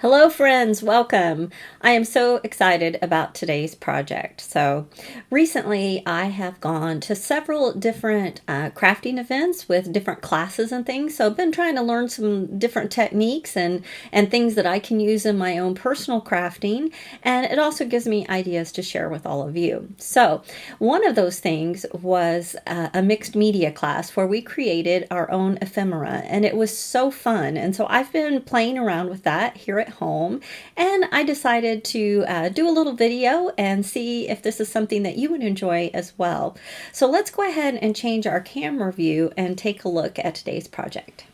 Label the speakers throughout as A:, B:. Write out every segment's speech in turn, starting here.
A: Hello friends, welcome. I am so excited about today's project. So recently I have gone to several different crafting events with different classes and things. So I've been trying to learn some different techniques and things that I can use in my own personal crafting. And it also gives me ideas to share with all of you. So one of those things was a mixed media class where we created our own ephemera, and it was so fun. And so I've been playing around with that here at home, and I decided to do a little video and see if this is something that you would enjoy as well. So let's go ahead and change our camera view and take a look at today's project.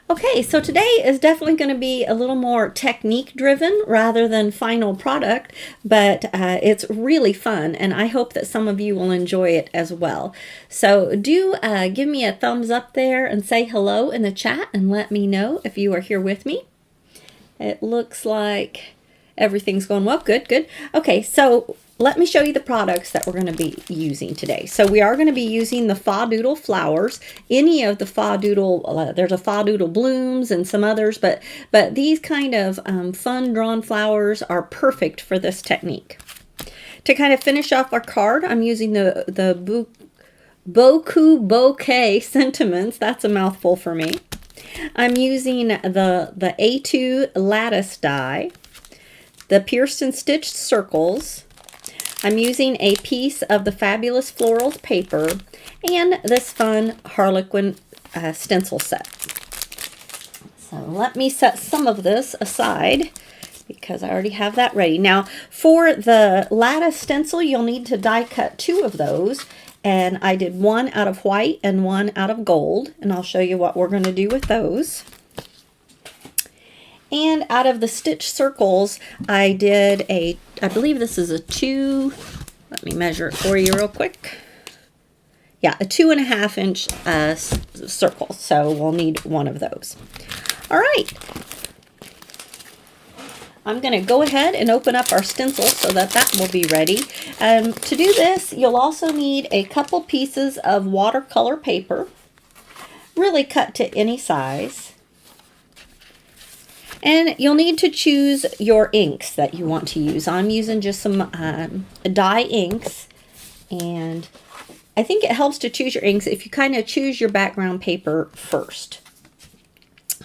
A: Okay, so today is definitely going to be a little more technique driven rather than final product, but it's really fun, and I hope that some of you will enjoy it as well. So do give me a thumbs up there and say hello in the chat and let me know if you are here with me. It looks like everything's going well. Good, good. Okay, so let me show you the products that we're going to be using today. So we are going to be using the FaDoodle flowers. Any of the FaDoodle, there's a FaDoodle blooms and some others, but these kind of fun drawn flowers are perfect for this technique. To kind of finish off our card, I'm using the Boku Bouquet Sentiments. That's a mouthful for me. I'm using the A2 lattice die, the pierced and stitched circles. I'm using a piece of the Fabulous Florals paper and this fun Harlequin stencil set. So let me set some of this aside because I already have that ready. Now for the lattice stencil, you'll need to die cut 2 of those. And I did one out of white and one out of gold, and I'll show you what we're going to do with those. And out of the stitch circles, I did I believe this is a 2, let me measure it for you real quick. Yeah, a 2.5 inch circle, so we'll need one of those. All right. I'm going to go ahead and open up our stencil so that will be ready. To do this, you'll also need a couple pieces of watercolor paper, really cut to any size. And you'll need to choose your inks that you want to use. I'm using just some dye inks, and I think it helps to choose your inks if you kind of choose your background paper first.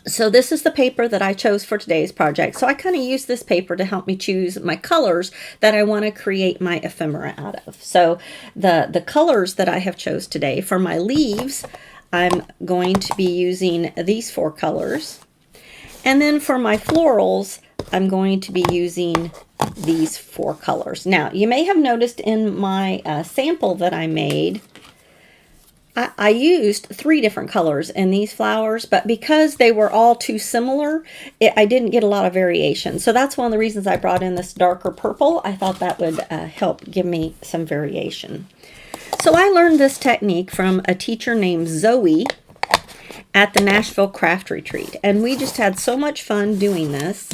A: So this is the paper that I chose for today's project. So I kind of use this paper to help me choose my colors that I want to create my ephemera out of. So the colors that I have chose today for my leaves, I'm going to be using these 4 colors. And then for my florals, I'm going to be using these 4 colors. Now, you may have noticed in my sample that I made, I used 3 different colors in these flowers, but because they were all too similar, I didn't get a lot of variation. So that's one of the reasons I brought in this darker purple. I thought that would help give me some variation. So I learned this technique from a teacher named Zoe at the Nashville Craft Retreat, and we just had so much fun doing this.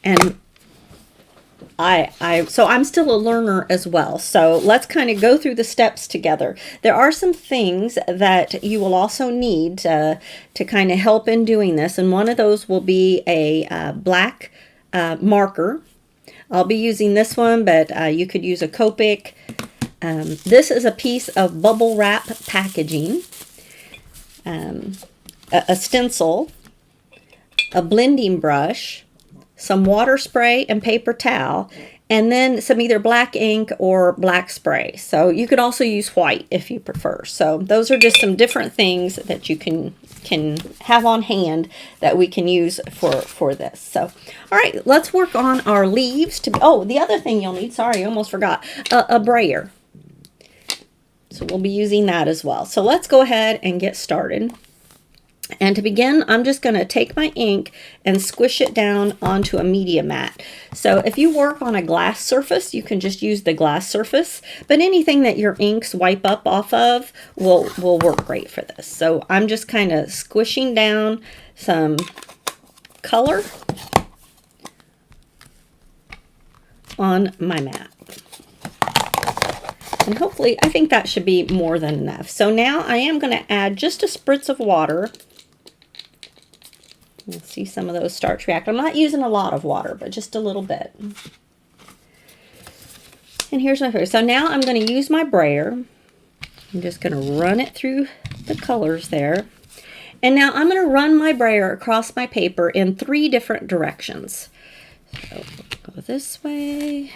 A: And so I'm still a learner as well. So let's kind of go through the steps together. There are some things that you will also need to kind of help in doing this. And one of those will be a black marker. I'll be using this one, but you could use a Copic. This is a piece of bubble wrap packaging, a stencil, a blending brush, some water spray and paper towel, and then some either black ink or black spray. So you could also use white if you prefer. So those are just some different things that you can have on hand that we can use for this. So, all right, let's work on our leaves. Oh, the other thing you'll need, sorry, I almost forgot, a brayer. So we'll be using that as well. So let's go ahead and get started. And to begin, I'm just going to take my ink and squish it down onto a media mat. So if you work on a glass surface, you can just use the glass surface, but anything that your inks wipe up off of will work great for this. So I'm just kind of squishing down some color on my mat. And hopefully, I think that should be more than enough. So now I am going to add just a spritz of water You'll see some of those start to react. I'm not using a lot of water, but just a little bit. And here's my first. So now I'm going to use my brayer. I'm just going to run it through the colors there. And now I'm going to run my brayer across my paper in 3 different directions. So go this way,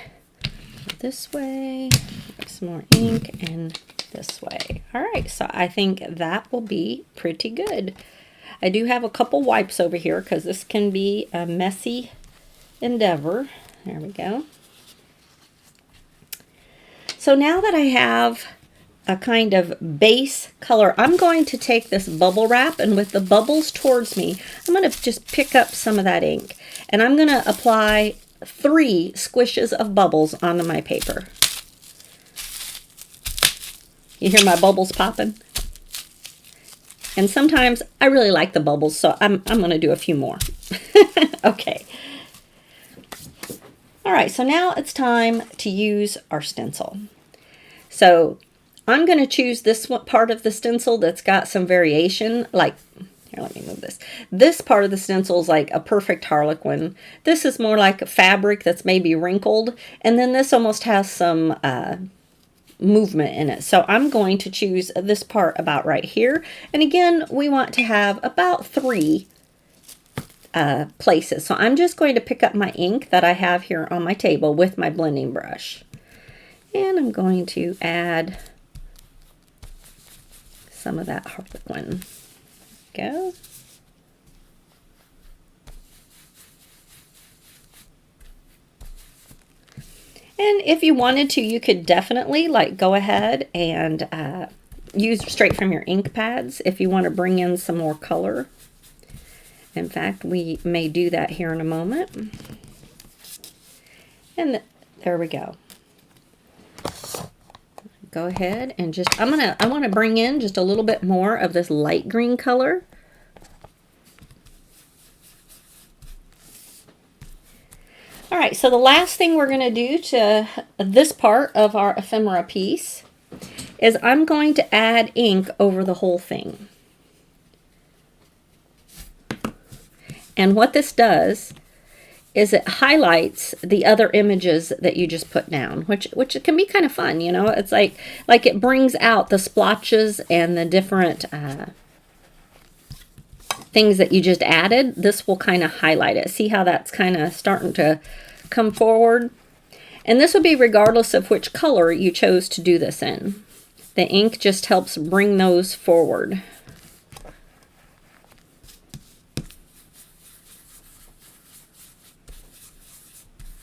A: get some more ink, and this way. All right, so I think that will be pretty good. I do have a couple wipes over here because this can be a messy endeavor. There we go. So now that I have a kind of base color, I'm going to take this bubble wrap, and with the bubbles towards me, I'm going to just pick up some of that ink, and I'm going to apply 3 squishes of bubbles onto my paper. You hear my bubbles popping? And sometimes I really like the bubbles, so I'm going to do a few more. Okay. All right, so now it's time to use our stencil. So I'm going to choose this one part of the stencil that's got some variation, like, here, let me move this. This part of the stencil is like a perfect harlequin. This is more like a fabric that's maybe wrinkled, and then this almost has some movement in it. So I'm going to choose this part about right here. And again, we want to have about 3 places. So I'm just going to pick up my ink that I have here on my table with my blending brush. And I'm going to add some of that harlequin. Go. And if you wanted to, you could definitely like go ahead and use straight from your ink pads if you want to bring in some more color. In fact, we may do that here in a moment. And there we go. Go ahead and just, I want to bring in just a little bit more of this light green color. All right, so the last thing we're going to do to this part of our ephemera piece is I'm going to add ink over the whole thing. And what this does is it highlights the other images that you just put down, which can be kind of fun, you know. It's like it brings out the splotches and the different things that you just added. This will kind of highlight it. See how that's kind of starting to come forward? And this will be regardless of which color you chose to do this in. The ink just helps bring those forward.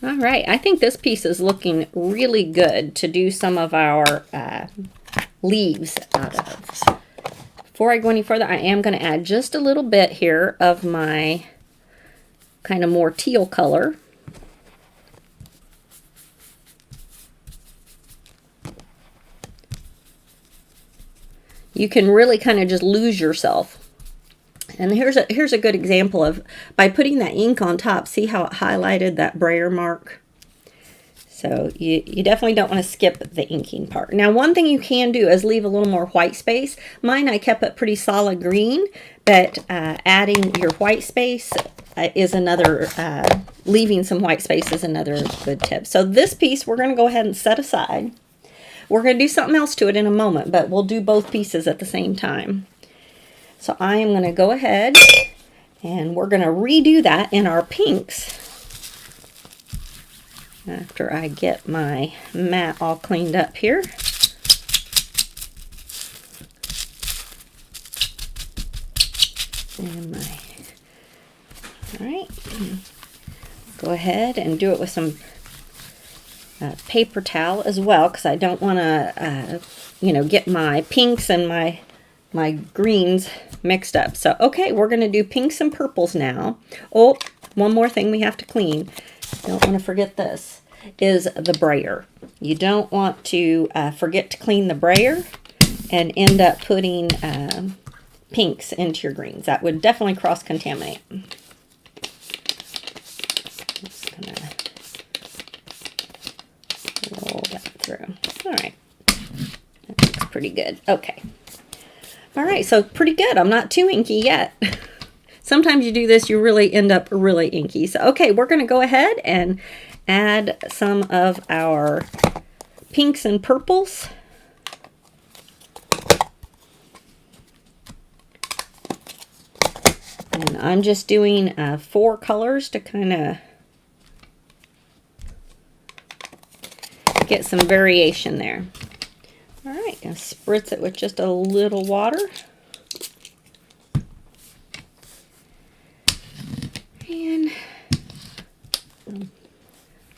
A: All right, I think this piece is looking really good to do some of our leaves out of. Before I go any further, I am going to add just a little bit here of my kind of more teal color. You can really kind of just lose yourself. And here's a good example of, by putting that ink on top, see how it highlighted that brayer mark? So you definitely don't want to skip the inking part. Now, one thing you can do is leave a little more white space. Mine, I kept it pretty solid green, but adding your white space is another, leaving some white space is another good tip. So this piece we're going to go ahead and set aside. We're going to do something else to it in a moment, but we'll do both pieces at the same time. So I am going to go ahead and we're going to redo that in our pinks after I get my mat all cleaned up here. And all right, go ahead and do it with some paper towel as well, because I don't want to, you know, get my pinks and my greens mixed up. So, okay, we're going to do pinks and purples now. Oh, one more thing we have to clean. Don't want to forget this, is the brayer. You don't want to forget to clean the brayer and end up putting pinks into your greens. That would definitely cross-contaminate. Just going to roll that through. All right. That looks pretty good. Okay. All right, so pretty good. I'm not too inky yet. sometimes you do this, you really end up really inky. So, okay, we're going to go ahead and add some of our pinks and purples. And I'm just doing 4 colors to kind of get some variation there. All right, gonna spritz it with just a little water. And all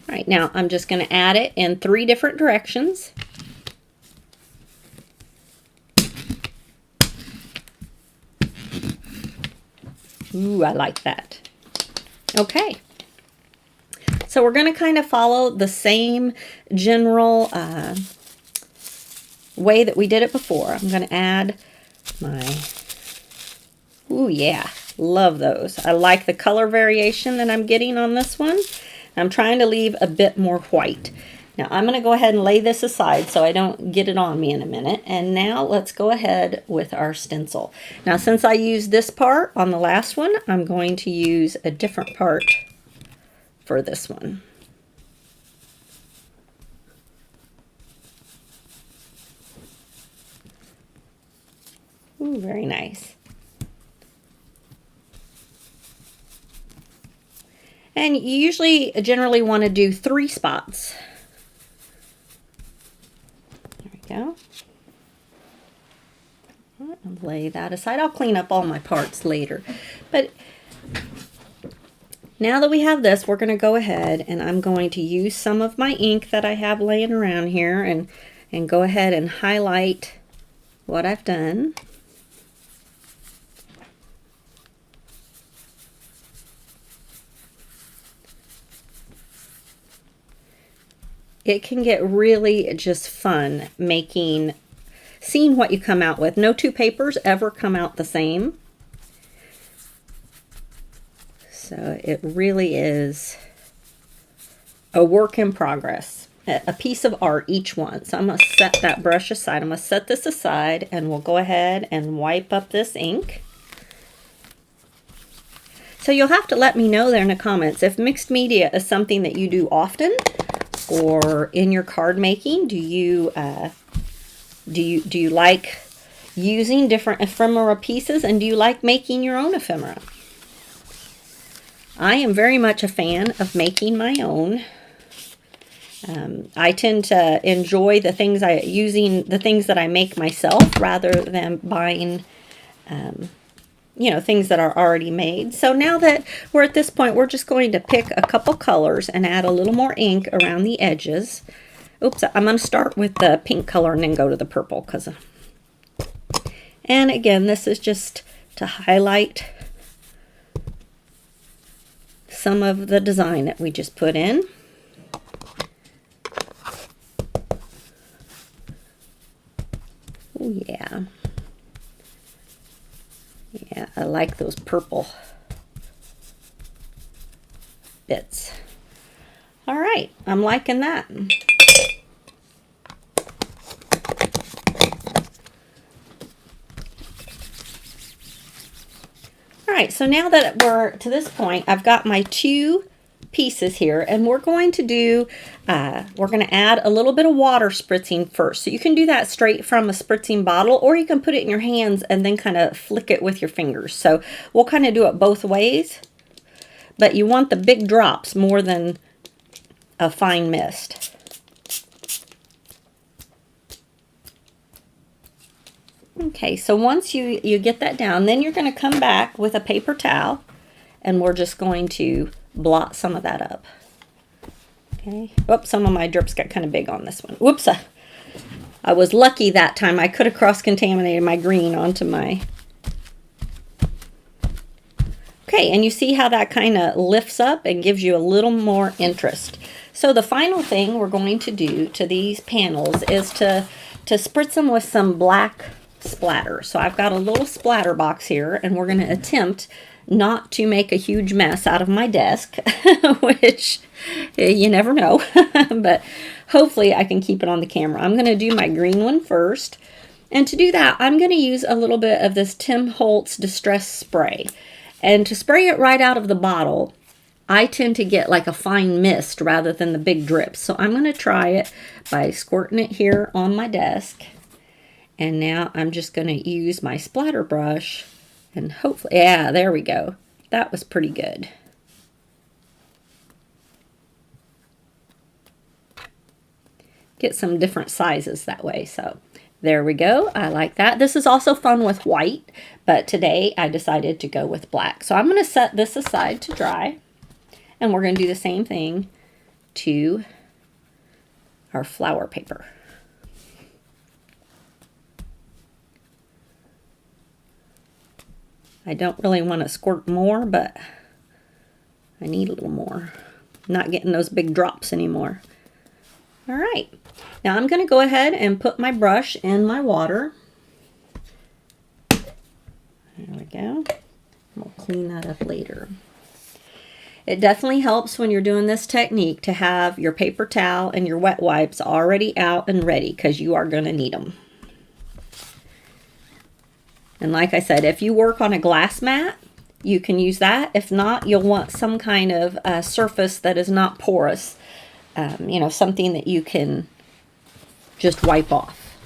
A: right, now I'm just gonna add it in 3 different directions. Ooh, I like that. Okay. So we're going to kind of follow the same general way that we did it before. I'm going to add my, ooh yeah, love those. I like the color variation that I'm getting on this one. I'm trying to leave a bit more white. Now I'm going to go ahead and lay this aside so I don't get it on me in a minute. And now let's go ahead with our stencil. Now since I used this part on the last one, I'm going to use a different part for this one. Ooh, very nice. And you usually generally want to do 3 spots. There we go. I'll lay that aside. I'll clean up all my parts later. But now that we have this, we're going to go ahead and I'm going to use some of my ink that I have laying around here and go ahead and highlight what I've done. It can get really just fun seeing what you come out with. No 2 papers ever come out the same. So it really is a work in progress, a piece of art, each one. So I'm going to set that brush aside. I'm going to set this aside and we'll go ahead and wipe up this ink. So you'll have to let me know there in the comments if mixed media is something that you do often, or in your card making. Do you like using different ephemera pieces, and do you like making your own ephemera? I am very much a fan of making my own. I tend to enjoy using the things that I make myself rather than buying things that are already made. So now that we're at this point, we're just going to pick a couple colors and add a little more ink around the edges. Oops, I'm going to start with the pink color and then go to the purple. And again, this is just to highlight some of the design that we just put in. Oh yeah. Yeah, I like those purple bits. All right, I'm liking that. All right, so now that we're to this point, I've got my 2 pieces here, and we're going to add a little bit of water spritzing first. So you can do that straight from a spritzing bottle, or you can put it in your hands and then kind of flick it with your fingers. So we'll kind of do it both ways, but you want the big drops more than a fine mist. Okay, so once you get that down, then you're going to come back with a paper towel, and we're just going to blot some of that up. Okay. Oops, some of my drips got kind of big on this one. Whoops. I was lucky that time. I could have cross-contaminated my green onto my... Okay, and you see how that kind of lifts up and gives you a little more interest. So the final thing we're going to do to these panels is to spritz them with some black splatter. So I've got a little splatter box here, and we're going to attempt not to make a huge mess out of my desk, which you never know, but hopefully I can keep it on the camera. I'm going to do my green one first, and to do that, I'm going to use a little bit of this Tim Holtz Distress Spray. And to spray it right out of the bottle, I tend to get like a fine mist rather than the big drips. So I'm going to try it by squirting it here on my desk. And now I'm just going to use my splatter brush and hopefully, yeah, there we go. That was pretty good. Get some different sizes that way. So there we go. I like that. This is also fun with white, but today I decided to go with black. So I'm going to set this aside to dry, and we're going to do the same thing to our flower paper. I don't really want to squirt more, but I need a little more. I'm not getting those big drops anymore. All right, now I'm going to go ahead and put my brush in my water. There we go. We'll clean that up later. It definitely helps when you're doing this technique to have your paper towel and your wet wipes already out and ready, because you are going to need them. And like I said, if you work on a glass mat, you can use that. If not, you'll want some kind of surface that is not porous. You know, something that you can just wipe off.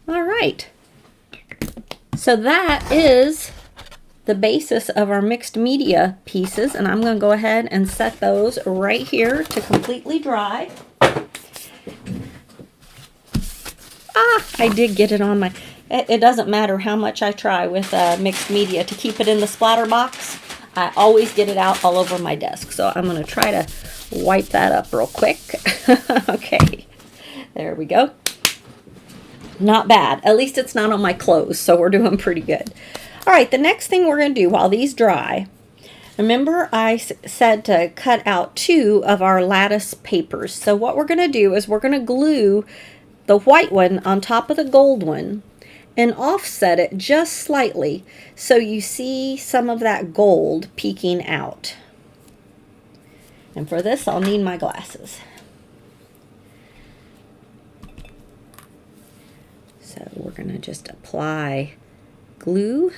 A: All right. So that is the basis of our mixed media pieces, and I'm going to go ahead and set those right here to completely dry. I did get it on my... It doesn't matter how much I try with mixed media to keep it in the splatter box. I always get it out all over my desk. So I'm going to try to wipe that up real quick. Okay, there we go. Not bad. At least it's not on my clothes, so we're doing pretty good. All right, the next thing we're going to do while these dry, remember I said to cut out 2 of our lattice papers. So what we're going to do is we're going to glue the white one on top of the gold one and offset it just slightly so you see some of that gold peeking out. And for this, I'll need my glasses. So we're going to just apply glue.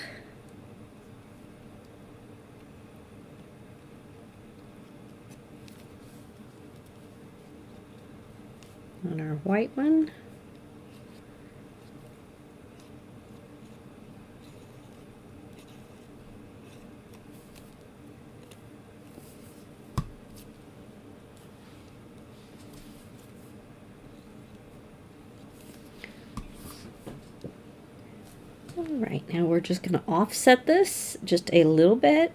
A: On our white one. All right, now we're just going to offset this just a little bit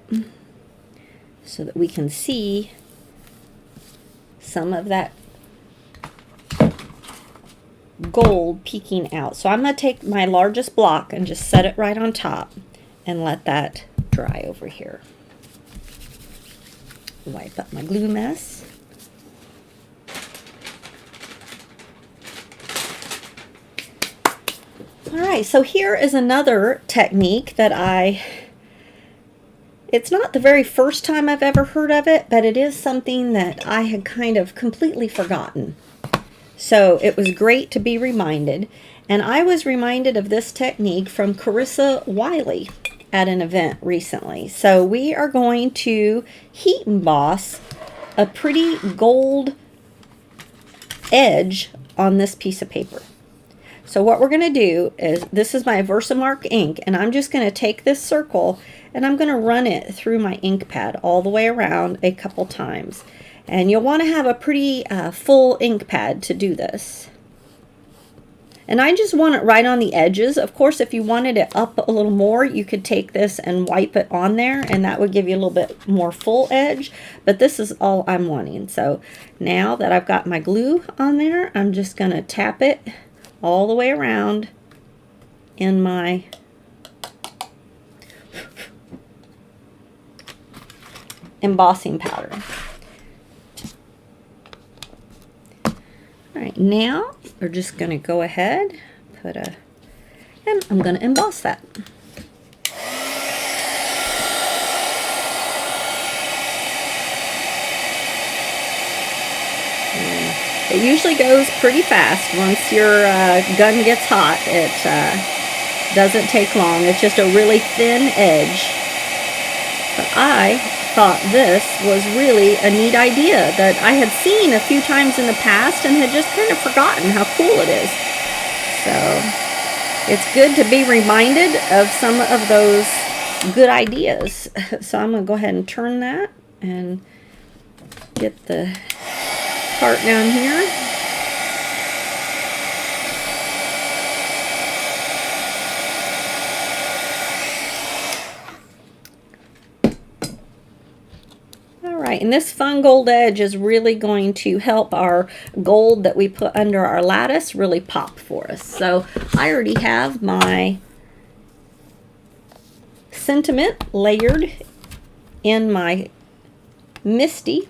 A: so that we can see some of that gold peeking out. So I'm going to take my largest block and just set it right on top and let that dry over here. Wipe up my glue mess. All right, so here is another technique that it's not the very first time I've ever heard of it, but it is something that I had kind of completely forgotten. So it was great to be reminded. And I was reminded of this technique from Carissa Wiley at an event recently. So we are going to heat emboss a pretty gold edge on this piece of paper. So what we're going to do is, this is my Versamark ink, and I'm just going to take this circle and I'm going to run it through my ink pad all the way around a couple times. And you'll want to have a pretty full ink pad to do this. And I just want it right on the edges. Of course, if you wanted it up a little more, you could take this and wipe it on there, and that would give you a little bit more full edge. But this is all I'm wanting. So now that I've got my glue on there, I'm just going to tap it all the way around in my embossing powder. All right, now we're just going to go ahead, and I'm going to emboss that. It usually goes pretty fast. Once your gun gets hot, Doesn't take long. It's just a really thin edge. But I thought this was really a neat idea that I had seen a few times in the past and had just kind of forgotten how cool it is. So it's good to be reminded of some of those good ideas. So I'm going to go ahead and turn that and get the part down here. And this fun gold edge is really going to help our gold that we put under our lattice really pop for us. So I already have my sentiment layered in my Misty.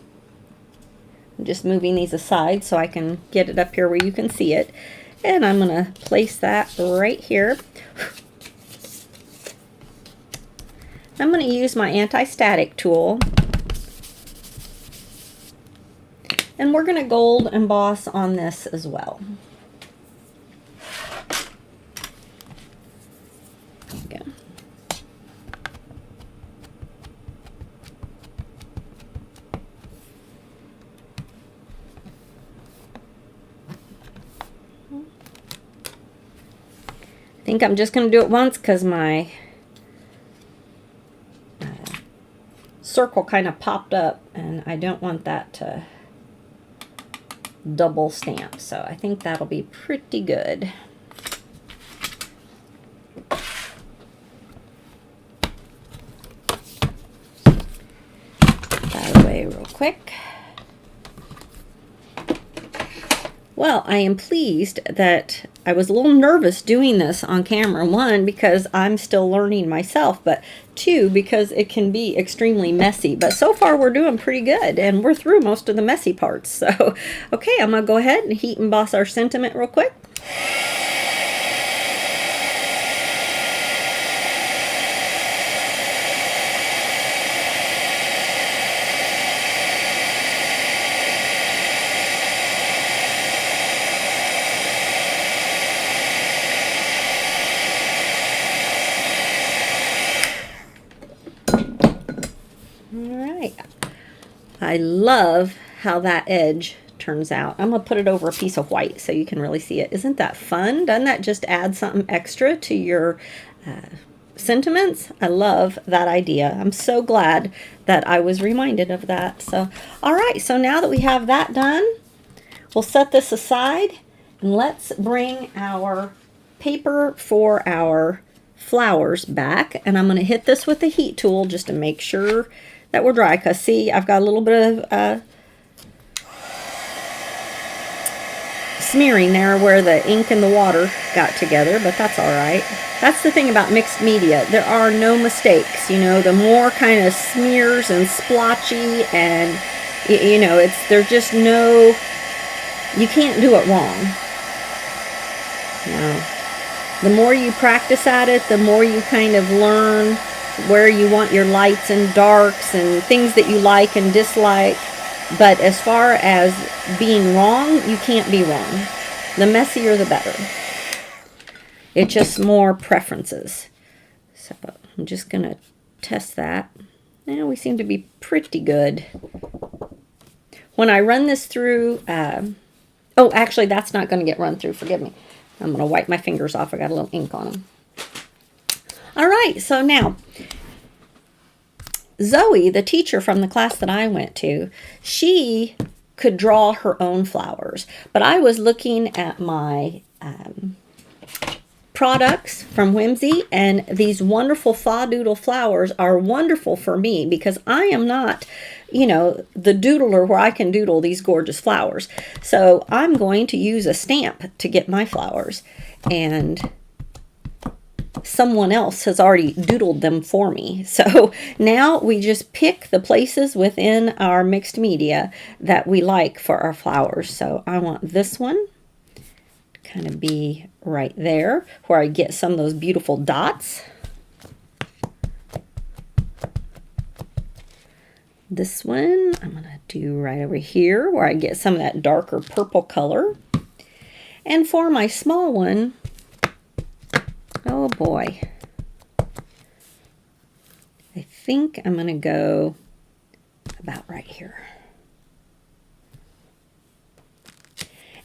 A: I'm just moving these aside so I can get it up here where you can see it. And I'm going to place that right here. I'm going to use my anti-static tool. And we're going to gold emboss on this as well. Okay. I think I'm just going to do it once because my circle kind of popped up and I don't want that to double stamp, so I think that'll be pretty good. That away real quick. Well, I am pleased that I was a little nervous doing this on camera. One, because I'm still learning myself, but two, because it can be extremely messy. But so far we're doing pretty good, and we're through most of the messy parts. So, okay, I'm going to go ahead and heat emboss our sentiment real quick. I love how that edge turns out. I'm going to put it over a piece of white so you can really see it. Isn't that fun? Doesn't that just add something extra to your sentiments? I love that idea. I'm so glad that I was reminded of that. So, all right, so now that we have that done, we'll set this aside and let's bring our paper for our flowers back. And I'm going to hit this with the heat tool just to make sure that we're dry, because see, I've got a little bit of smearing there where the ink and the water got together, but that's all right. That's the thing about mixed media. There are no mistakes. You know, the more kind of smears and splotchy and, you know, there's just no, you can't do it wrong. No. The more you practice at it, the more you kind of learn where you want your lights and darks and things that you like and dislike. But as far as being wrong, you can't be wrong. The messier, the better. It's just more preferences. So I'm just going to test that. Now we seem to be pretty good. When I run this through, oh, actually, that's not going to get run through. Forgive me. I'm going to wipe my fingers off. I got a little ink on them. All right, so now, Zoe, the teacher from the class that I went to, she could draw her own flowers. But I was looking at my products from Whimsy, and these wonderful FaDoodle flowers are wonderful for me because I am not, you know, the doodler where I can doodle these gorgeous flowers. So I'm going to use a stamp to get my flowers, and someone else has already doodled them for me. So now we just pick the places within our mixed media that we like for our flowers. So I want this one to kind of be right there where I get some of those beautiful dots. This one I'm going to do right over here where I get some of that darker purple color. And for my small one, oh, Oh boy. I think I'm going to go about right here.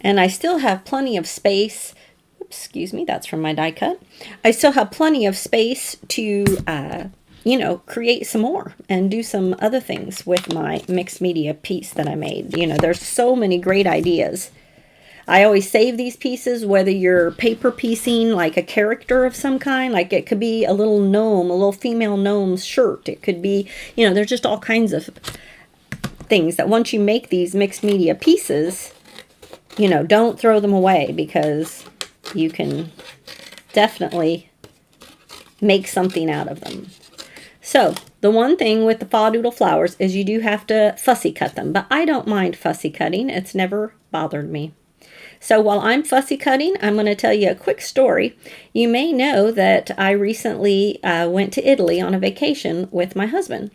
A: And I still have plenty of space. Oops, excuse me, that's from my die cut. I still have plenty of space to, you know, create some more and do some other things with my mixed media piece that I made. You know, there's so many great ideas. I always save these pieces, whether you're paper piecing like a character of some kind, like it could be a little gnome, a little female gnome's shirt. It could be, you know, there's just all kinds of things that once you make these mixed media pieces, you know, don't throw them away, because you can definitely make something out of them. So the one thing with the FaDoodle flowers is you do have to fussy cut them, but I don't mind fussy cutting. It's never bothered me. So while I'm fussy cutting, I'm going to tell you a quick story. You may know that I recently went to Italy on a vacation with my husband.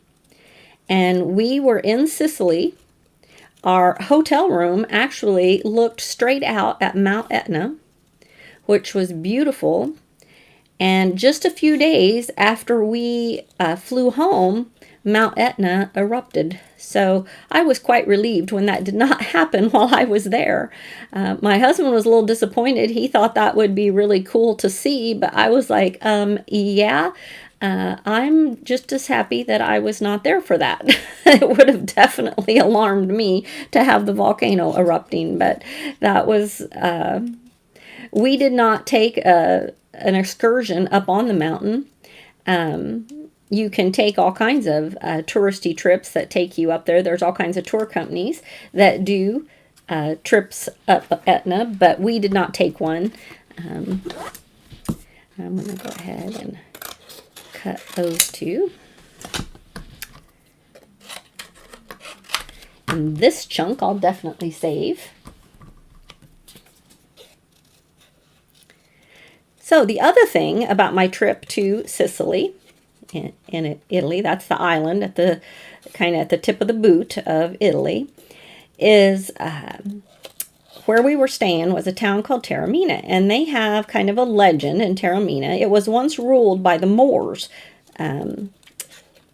A: And we were in Sicily. Our hotel room actually looked straight out at Mount Etna, which was beautiful. And just a few days after we flew home, Mount Etna erupted. So I was quite relieved when that did not happen while I was there. My husband was a little disappointed. He thought that would be really cool to see, but I was like, yeah, I'm just as happy that I was not there for that. It would have definitely alarmed me to have the volcano erupting, but that was, we did not take an excursion up on the mountain. You can take all kinds of touristy trips that take you up there. There's all kinds of tour companies that do trips up Etna, but we did not take one. I'm going to go ahead and cut those two. And this chunk I'll definitely save. So the other thing about my trip to Sicily, in Italy, that's the island at the kind of at the tip of the boot of Italy, is where we were staying was a town called Taormina, and they have kind of a legend in Taormina. It was once ruled by the Moors, and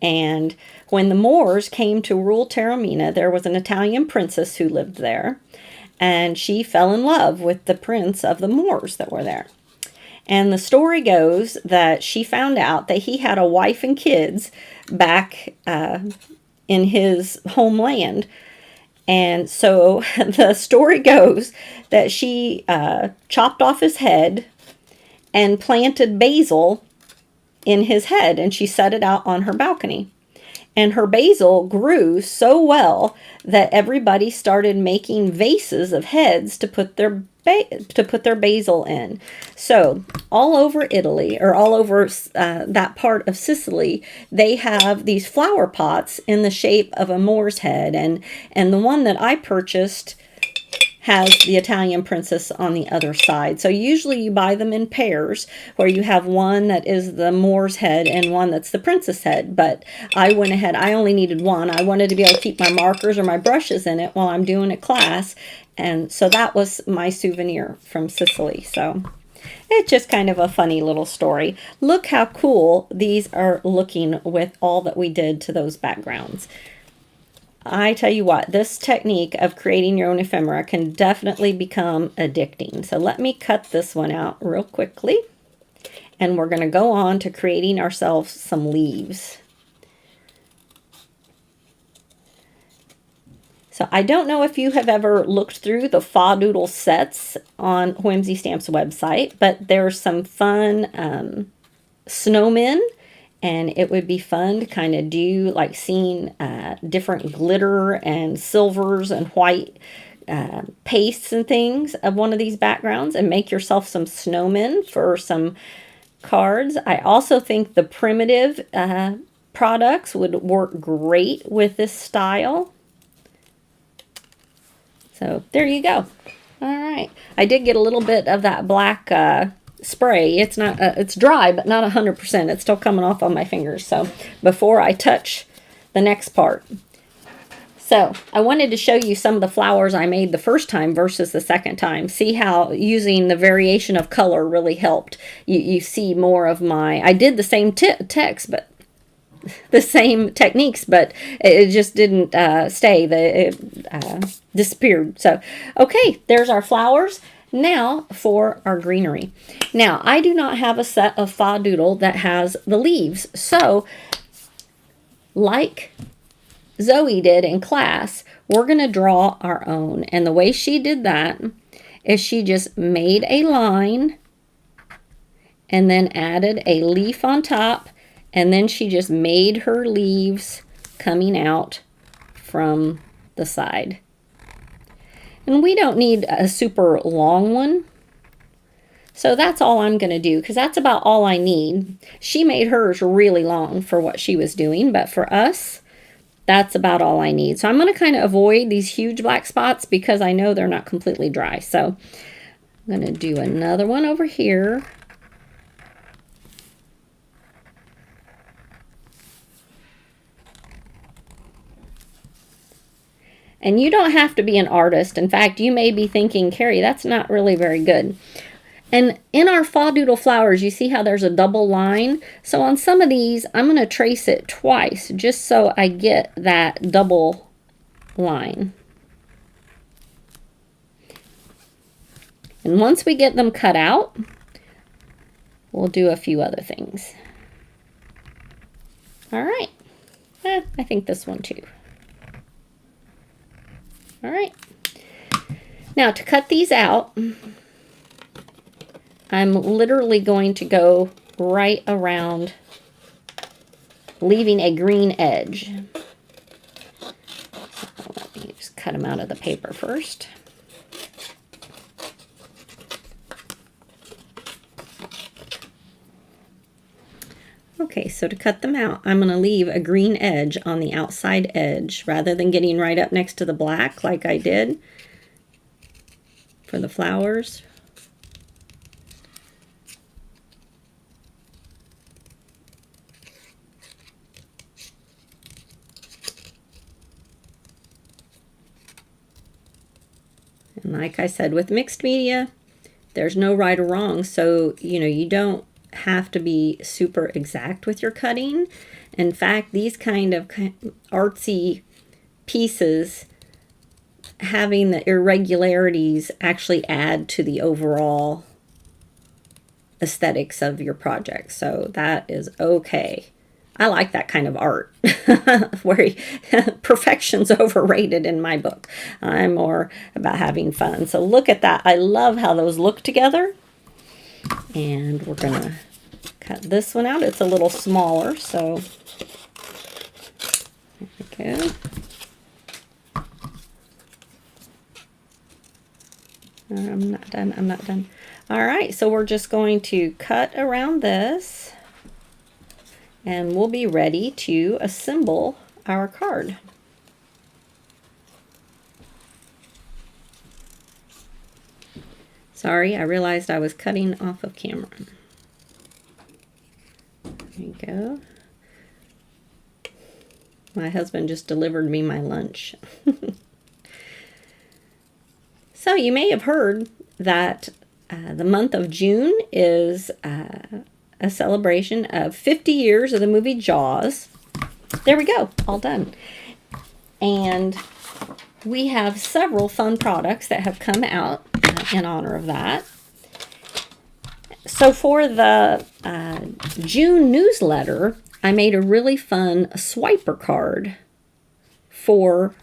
A: when the Moors came to rule Taormina, there was an Italian princess who lived there, and she fell in love with the prince of the Moors that were there. And the story goes that she found out that he had a wife and kids back in his homeland. And so the story goes that she chopped off his head and planted basil in his head, and she set it out on her balcony. And her basil grew so well that everybody started making vases of heads to put their basil in. So all over Italy, or all over that part of Sicily, they have these flower pots in the shape of a Moor's head. And the one that I purchased has the Italian princess on the other side. So usually you buy them in pairs, where you have one that is the Moor's head and one that's the princess head. But I went ahead, I only needed one. I wanted to be able to keep my markers or my brushes in it while I'm doing a class. And so that was my souvenir from Sicily. So it's just kind of a funny little story. Look how cool these are looking with all that we did to those backgrounds. I tell you what, this technique of creating your own ephemera can definitely become addicting. So let me cut this one out real quickly. And we're going to go on to creating ourselves some leaves. So I don't know if you have ever looked through the FaDoodle sets on Whimsy Stamp's website, but there's some fun snowmen, and it would be fun to kind of do like seeing different glitter and silvers and white pastes and things of one of these backgrounds, and make yourself some snowmen for some cards. I also think the primitive products would work great with this style. So there you go. All right. I did get a little bit of that black spray. It's not, it's dry, but not 100%. It's still coming off on my fingers. So before I touch the next part. So I wanted to show you some of the flowers I made the first time versus the second time. See how using the variation of color really helped. You see more of my, I did the same text, but the same techniques, but it just didn't stay. It disappeared. So, okay, there's our flowers. Now for our greenery. Now, I do not have a set of FaDoodle that has the leaves. So, like Zoe did in class, we're going to draw our own. And the way she did that is she just made a line and then added a leaf on top, and then she just made her leaves coming out from the side. And we don't need a super long one. So that's all I'm going to do, because that's about all I need. She made hers really long for what she was doing, but for us, that's about all I need. So I'm going to kind of avoid these huge black spots because I know they're not completely dry. So I'm going to do another one over here. And you don't have to be an artist. In fact, you may be thinking, Carrie, that's not really very good. And in our FaDoodle flowers, you see how there's a double line? So on some of these, I'm going to trace it twice just so I get that double line. And once we get them cut out, we'll do a few other things. All right. I think this one too. All right. Now to cut these out, I'm literally going to go right around, leaving a green edge. So let me just cut them out of the paper first. Okay, so to cut them out, I'm going to leave a green edge on the outside edge rather than getting right up next to the black like I did for the flowers. And like I said, with mixed media, there's no right or wrong. So, you don't have to be super exact with your cutting. In fact, these kind of artsy pieces, having the irregularities actually add to the overall aesthetics of your project. So that is okay. I like that kind of art where perfection's overrated in my book. I'm more about having fun. So look at that. I love how those look together. And we're going to cut this one out. It's a little smaller, so there we go. I'm not done. All right, so we're just going to cut around this, and we'll be ready to assemble our card. Sorry, I realized I was cutting off of camera. There you go. My husband just delivered me my lunch. So you may have heard that the month of June is a celebration of 50 years of the movie Jaws. There we go, all done. And we have several fun products that have come out in honor of that. So for the June newsletter, I made a really fun swiper card for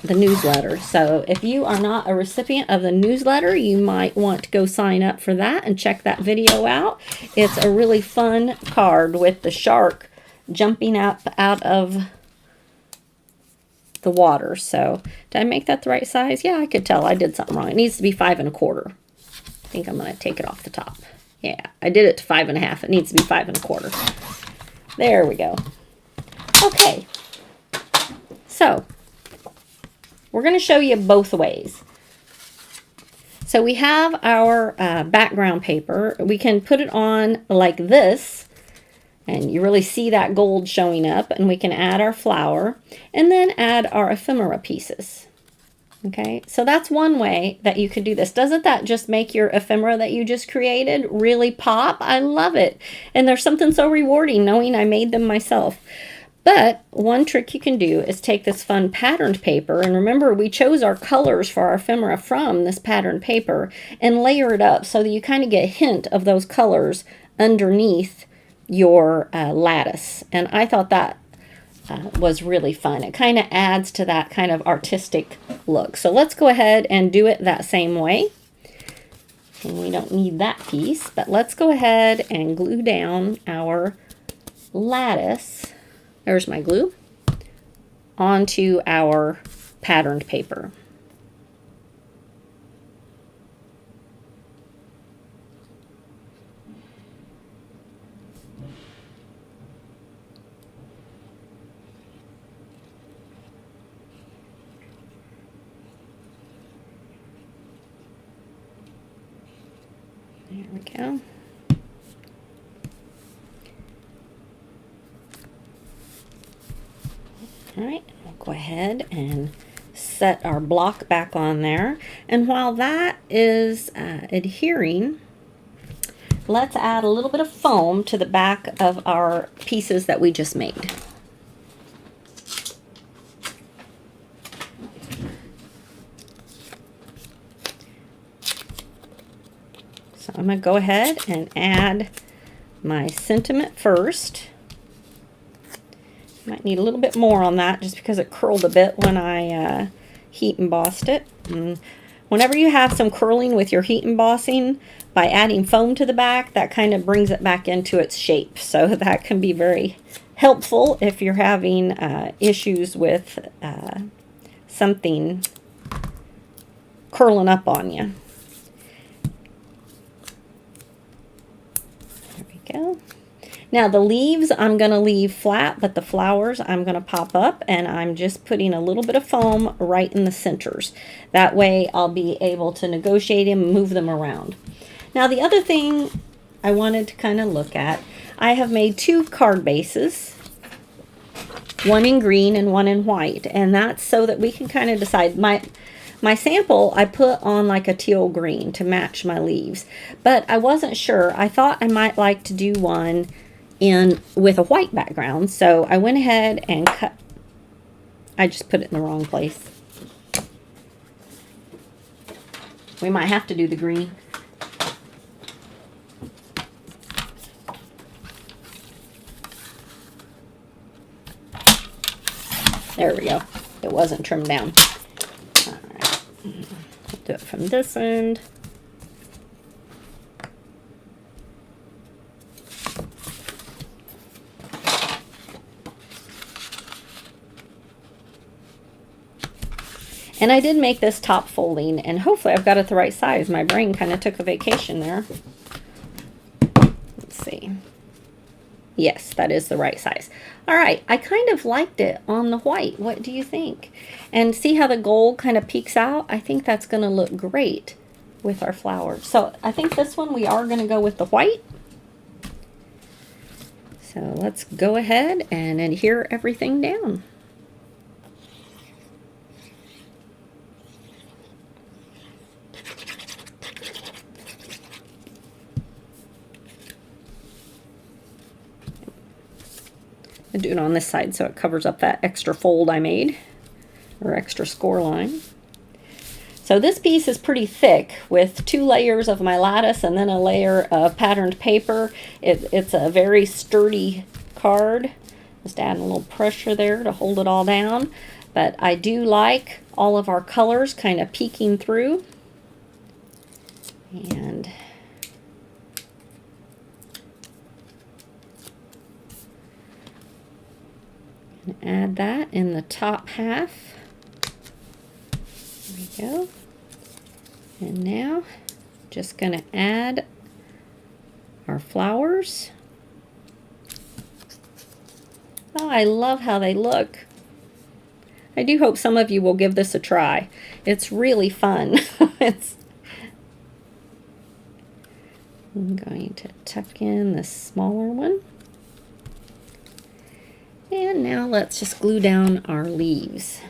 A: the newsletter. So if you are not a recipient of the newsletter, you might want to go sign up for that and check that video out. It's a really fun card with the shark jumping up out of the water. So did I make that the right size? Yeah, I could tell I did something wrong. It needs to be 5 1/4. I think I'm going to take it off the top. Yeah, I did it to 5 1/2. It needs to be 5 1/4. There we go. Okay. So we're going to show you both ways. So we have our background paper. We can put it on like this And you really see that gold showing up, and we can add our flower and then add our ephemera pieces. Okay, so that's one way that you could do this. Doesn't that just make your ephemera that you just created really pop? I love it. And there's something so rewarding knowing I made them myself. But one trick you can do is take this fun patterned paper, and remember we chose our colors for our ephemera from this patterned paper, and layer it up so that you kind of get a hint of those colors underneath your lattice. And I thought that was really fun. It kind of adds to that kind of artistic look. So let's go ahead and do it that same way. And we don't need that piece, but let's go ahead and glue down our lattice. There's my glue onto our patterned paper. There we go. All right, we'll go ahead and set our block back on there. And while that is adhering, let's add a little bit of foam to the back of our pieces that we just made. So I'm going to go ahead and add my sentiment first. Might need a little bit more on that just because it curled a bit when I heat embossed it. And whenever you have some curling with your heat embossing, by adding foam to the back, that kind of brings it back into its shape. So that can be very helpful if you're having issues with something curling up on you. There we go. Now the leaves I'm going to leave flat, but the flowers I'm going to pop up, and I'm just putting a little bit of foam right in the centers. That way I'll be able to negotiate them and move them around. Now the other thing I wanted to kind of look at, I have made two card bases, one in green and one in white, and that's so that we can kind of decide. My sample I put on like a teal green to match my leaves, but I wasn't sure. I thought I might like to do one with a white background, so I went ahead and cut. I just put it in the wrong place. We might have to do the green. There we go. It wasn't trimmed down. All right. Do it from this end. And I did make this top folding, and hopefully I've got it the right size. My brain kind of took a vacation there. Let's see. Yes, that is the right size. All right, I kind of liked it on the white. What do you think? And see how the gold kind of peeks out? I think that's going to look great with our flowers. So I think this one we are going to go with the white. So let's go ahead and adhere everything down. I do it on this side so it covers up that extra fold I made, or extra score line. So this piece is pretty thick with 2 layers of my lattice and then a layer of patterned paper. It's a very sturdy card. Just adding a little pressure there to hold it all down. But I do like all of our colors kind of peeking through. And add that in the top half. There we go. And now just going to add our flowers. Oh, I love how they look. I do hope some of you will give this a try. It's really fun. I'm going to tuck in the smaller one. And now let's just glue down our leaves.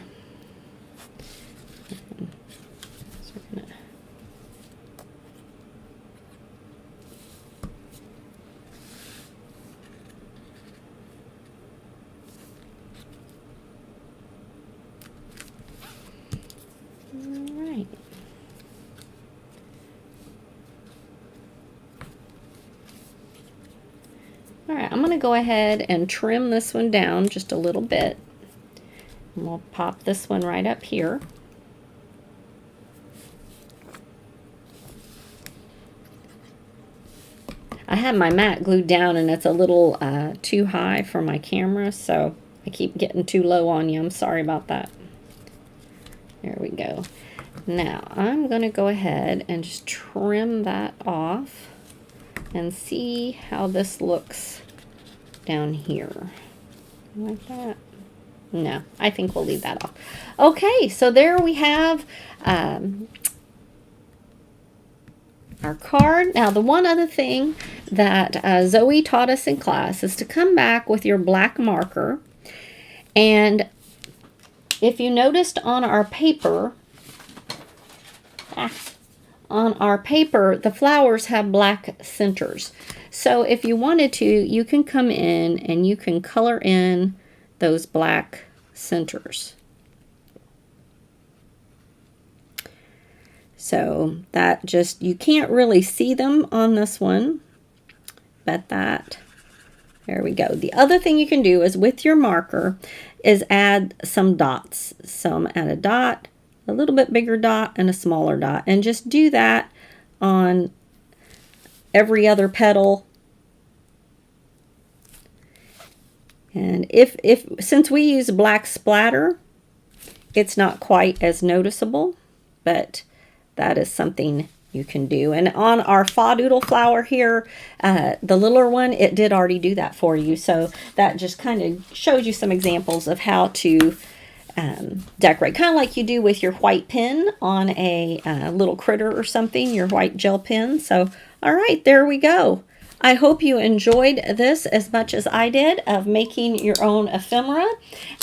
A: All right, I'm going to go ahead and trim this one down just a little bit. And we'll pop this one right up here. I have my mat glued down and it's a little too high for my camera, so I keep getting too low on you. I'm sorry about that. There we go. Now I'm going to go ahead and just trim that off and see how this looks down here. Like that. No, I think we'll leave that off. Okay, so there we have our card. Now, the one other thing that Zoe taught us in class is to come back with your black marker. And if you noticed on our paper, the flowers have black centers. So if you wanted to, you can come in and you can color in those black centers. So that just, you can't really see them on this one, but there we go. The other thing you can do is with your marker is add some dots. So add a dot, a little bit bigger dot, and a smaller dot, and just do that on every other petal. And since we use black splatter, it's not quite as noticeable, but that is something you can do. And on our FaDoodle flower here, the littler one, it did already do that for you. So that just kind of shows you some examples of how to decorate, kind of like you do with your white pen on a little critter or something, your white gel pen. So, all right, there we go. I hope you enjoyed this as much as I did of making your own ephemera.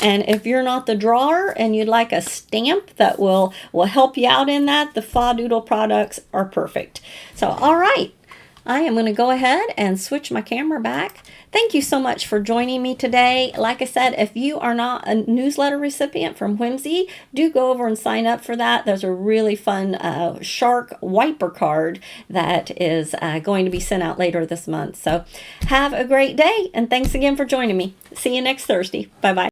A: And if you're not the drawer and you'd like a stamp that will help you out in that, the FaDoodle products are perfect. So, all right, I am going to go ahead and switch my camera back. Thank you so much for joining me today. Like I said, if you are not a newsletter recipient from Whimsy, do go over and sign up for that. There's a really fun shark wiper card that is going to be sent out later this month. So have a great day, and thanks again for joining me. See you next Thursday. Bye-bye.